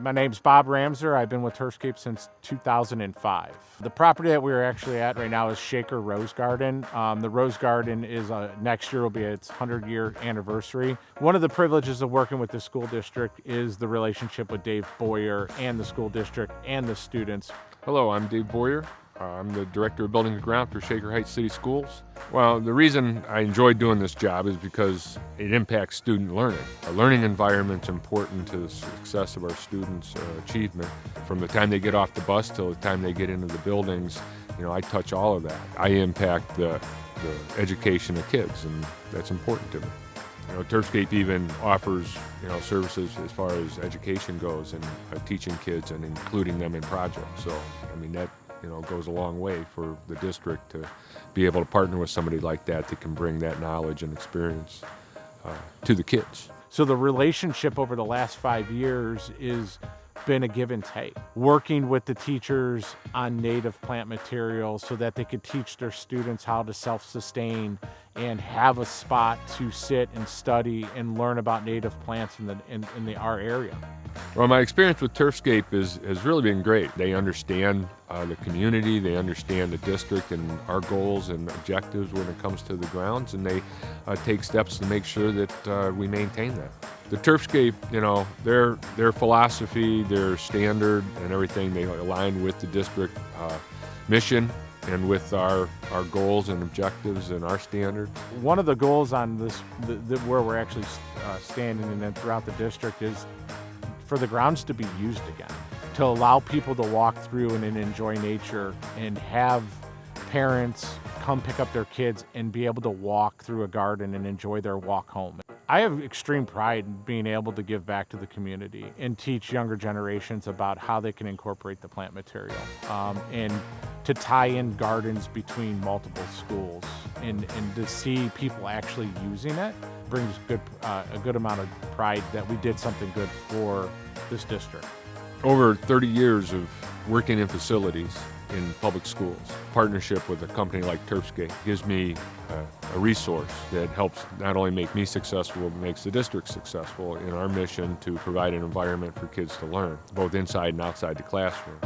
My name's Bob Ramser. I've been with Turfscape since 2005. The property that we're actually at right now is Shaker Rose Garden. The Rose Garden is next year will be its 100-year anniversary. One of the privileges of working with the school district is the relationship with Dave Boyer and the school district and the students. Hello, I'm Dave Boyer. I'm the Director of Building and Ground for Shaker Heights City Schools. Well, the reason I enjoy doing this job is because it impacts student learning. A learning environment is important to the success of our students' achievement. From the time they get off the bus till the time they get into the buildings, I touch all of that. I impact the education of kids, and that's important to me. Turfscape even offers, services as far as education goes and teaching kids and including them in projects. So, that goes a long way for the district to be able to partner with somebody like that can bring that knowledge and experience to the kids. So the relationship over the last 5 years is been a give and take, working with the teachers on native plant materials so that they could teach their students how to self-sustain and have a spot to sit and study and learn about native plants in our area. Well, my experience with Turfscape has really been great. They understand the community, they understand the district and our goals and objectives when it comes to the grounds, and they take steps to make sure that we maintain that. The Turfscape, their philosophy, their standard and everything, they align with the district mission and with our goals and objectives and our standard. One of the goals on this, where we're actually standing and then throughout the district, is for the grounds to be used again, to allow people to walk through and enjoy nature and have parents come pick up their kids and be able to walk through a garden and enjoy their walk home. I have extreme pride in being able to give back to the community and teach younger generations about how they can incorporate the plant material and to tie in gardens between multiple schools and to see people actually using it brings a good amount of pride that we did something good for this district. Over 30 years of working in facilities in public schools, partnership with a company like Turfscape gives me a resource that helps not only make me successful, but makes the district successful in our mission to provide an environment for kids to learn, both inside and outside the classroom.